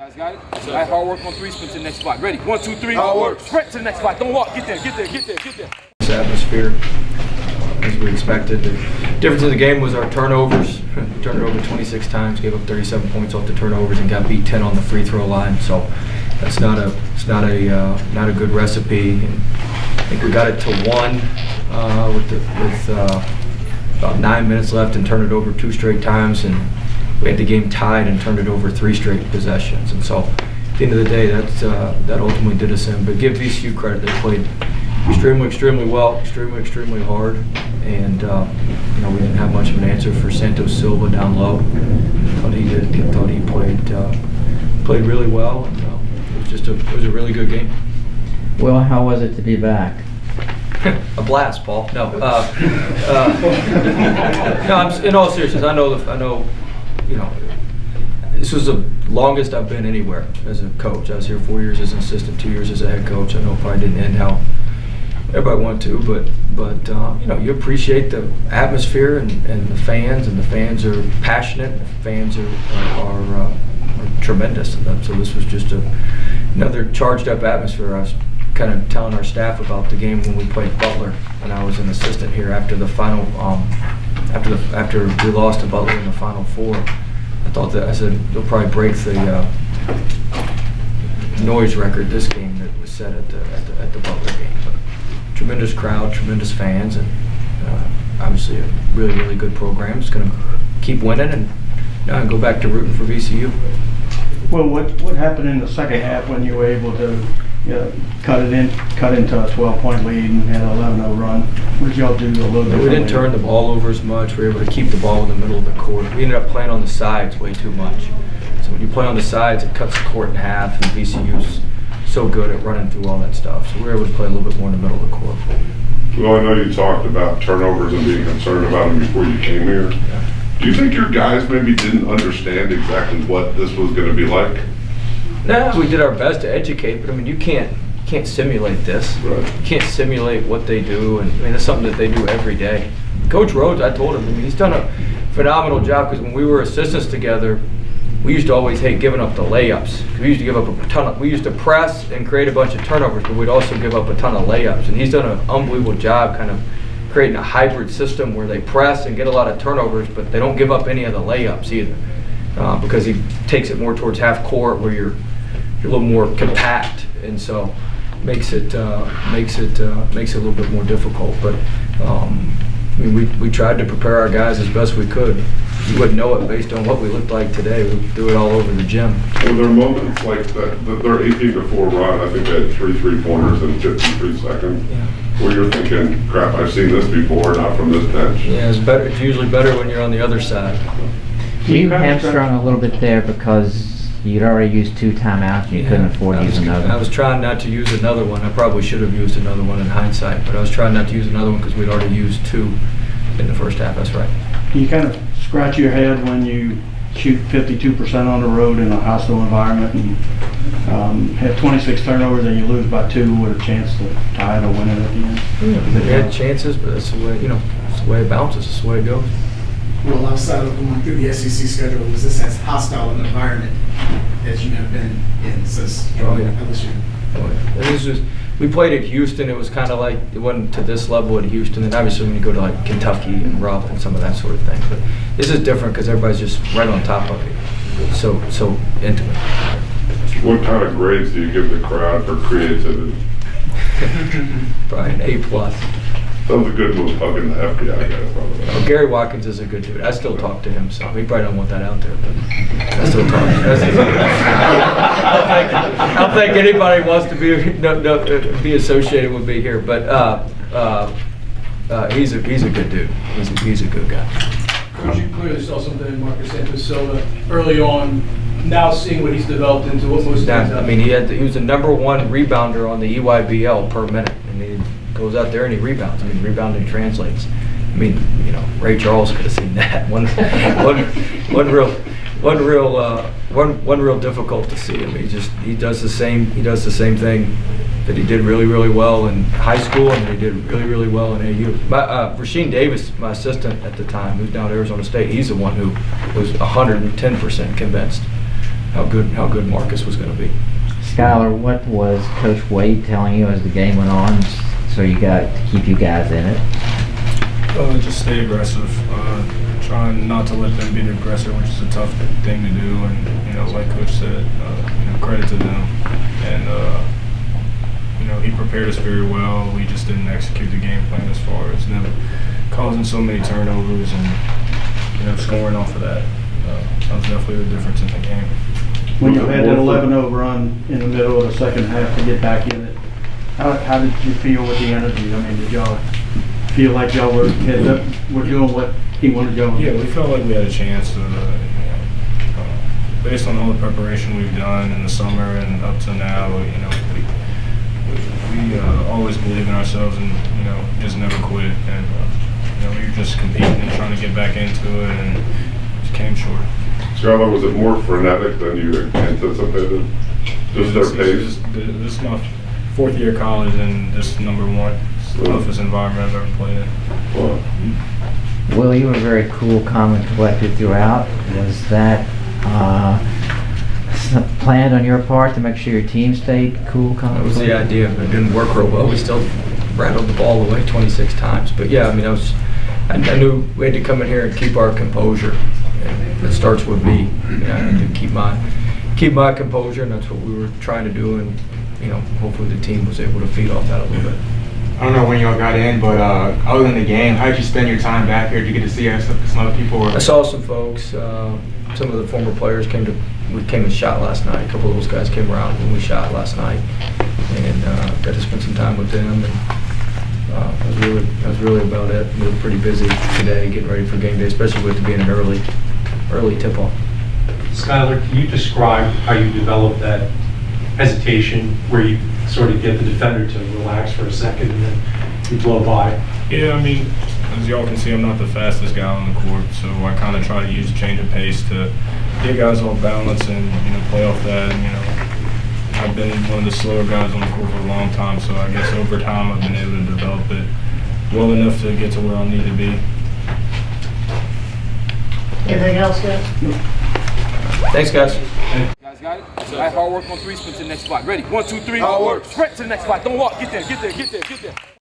Guys got it? All right, hard work on three, sprint to the next spot. Ready? 1, 2, 3. Hard work. Sprint to the next spot. Don't walk. Get there, get there, get there, get there. This atmosphere, as we expected. The difference in the game was our turnovers. We turned it over 26 times, gave up 37 points off the turnovers, and got beat 10 on the free throw line. So that's not a good recipe. And I think we got it to 1 with about 9 minutes left, and turned it over 2 straight times, and we had the game tied and turned it over 3 straight possessions. And so at the end of the day, that ultimately did us in. But give VCU credit; they played extremely well, extremely hard, and we didn't have much of an answer for Santos Silva down low. Thought he played really well, and it was a really good game. Well, how was it to be back? A blast, Paul. No, no. In all seriousness, I know. This was the longest I've been anywhere as a coach. I was here 4 years as an assistant, 2 years as a head coach. I know it probably didn't end how everybody wanted to, but you appreciate the atmosphere and the fans are passionate. And the fans are tremendous. So this was just another charged up atmosphere. I was kind of telling our staff about the game when we played Butler, and I was an assistant here after the final. After we lost to Butler in the Final Four, I said they'll probably break the noise record this game that was set at the Butler game. But tremendous crowd, tremendous fans, and obviously a really good program. It's going to keep winning and go back to rooting for VCU. Well, what happened in the second half when you were able to cut into a 12-point lead and had an 11-0 run? What did y'all do a little bit? We didn't turn the ball over as much. We were able to keep the ball in the middle of the court. We ended up playing on the sides way too much. So when you play on the sides, it cuts the court in half, and VCU's so good at running through all that stuff. So we were able to play a little bit more in the middle of the court. Well, I know you talked about turnovers and being concerned about them before you came here. Yeah. Do you think your guys maybe didn't understand exactly what this was going to be like? No, we did our best to educate, but I mean, you can't simulate this. Right. You can't simulate what they do, and I mean, it's something that they do every day. Coach Rhodes, I told him, he's done a phenomenal job, because when we were assistants together, we used to always hate giving up the layups. We used to give up a ton we used to press and create a bunch of turnovers, but we'd also give up a ton of layups. And he's done an unbelievable job kind of creating a hybrid system where they press and get a lot of turnovers, but they don't give up any of the layups either, because he takes it more towards half court where you're a little more compact, and so makes it a little bit more difficult. But I mean, we tried to prepare our guys as best we could. You wouldn't know it based on what we looked like today. We threw it all over the gym. Were there moments like that, their 18-4 run, I think they had 3 3-pointers in 53 seconds, where you're thinking, crap, I've seen this before, not from this bench? Yeah, it's better. It's usually better when you're on the other side. You hamstrung a little bit there because you'd already used 2 timeouts and you couldn't afford to use another. I was trying not to use another one. I probably should have used another one in hindsight, but I was trying not to use another one because we'd already used 2 in the first half. That's right. You kind of scratch your head when you shoot 52% on the road in a hostile environment and have 26 turnovers and you lose by 2 with a chance to tie it or win it at the end. Yeah, we had chances, but that's the way it's the way it bounces. It's the way it goes. Well, outside of going through the SEC schedule, was this as hostile an environment as you have been in since LSU? Oh, yeah. We played at Houston. It was kind of like, it wasn't to this level at Houston. And obviously when you go to like Kentucky and Rupp and some of that sort of thing. But this is different because everybody's just right on top of it. So intimate. What kind of grades do you give the crowd for creativity? Probably an A+. That was a good move, hugging the FBI guy. Well, Gary Watkins is a good dude. I still talk to him, so he probably don't want that out there, but I still talk. I don't think anybody wants to be associated with me here, but he's a good dude. He's a good guy. Coach, you clearly saw something in Marcus Santos Silva early on. Now seeing what he's developed into, what most stands out. I mean, he was the #1 rebounder on the EYBL per minute, and he goes out there and he rebounds. I mean, rebounding translates. I mean, Ray Charles could have seen that. One real difficult to see. I mean, he does the same thing that he did really well in high school, and he did really well in AU. Rasheem Davis, my assistant at the time, who's now at Arizona State, he's the one who was 110% convinced how good Marcus was going to be. Skylar, what was Coach Wade telling you as the game went on, so you got to keep you guys in it? Just stay aggressive. Trying not to let them be the aggressor, which is a tough thing to do. And like Coach said, credit to them. And he prepared us very well. We just didn't execute the game plan as far as them causing so many turnovers and scoring off of that. That was definitely the difference in the game. When you had that 11-0 run in the middle of the second half to get back in it, how did you feel with the energy? I mean, did y'all feel like y'all were doing what he wanted y'all to do? Yeah, we felt like we had a chance. Based on all the preparation we've done in the summer and up to now, we always believe in ourselves and just never quit. And we were just competing and trying to get back into it, and just came short. Skylar, was it more frenetic than you anticipated? Just their pace? This is my fourth year of college, and this is number one. It's the toughest environment I've ever played in. Wow. Will, you were very cool, calm, and collected throughout. Was that planned on your part to make sure your team stayed cool, calm? That was the idea. It didn't work real well. We still rattled the ball away 26 times. But yeah, I knew we had to come in here and keep our composure. And it starts with me. I had to keep my composure, and that's what we were trying to do. And hopefully the team was able to feed off that a little bit. I don't know when y'all got in, but other than the game, how did you spend your time back here? Did you get to see some other people? I saw some folks. Some of the former players came and shot last night. A couple of those guys came around when we shot last night, and got to spend some time with them. And that was really about it. We were pretty busy today, getting ready for game day, especially with it being an early tip-off. Skylar, can you describe how you develop that hesitation where you sort of get the defender to relax for a second and then you blow by? Yeah, as y'all can see, I'm not the fastest guy on the court, so I kind of try to use a change of pace to get guys off balance and play off that. And, I've been one of the slower guys on the court for a long time, so I guess over time I've been able to develop it well enough to get to where I need to be. Anything else, guys? Thanks, guys. Guys got it? All right, hard work on three, sprint to the next spot. Ready? 1, 2, 3. Hard work. Sprint to the next spot. Don't walk. Get there, get there, get there, get there.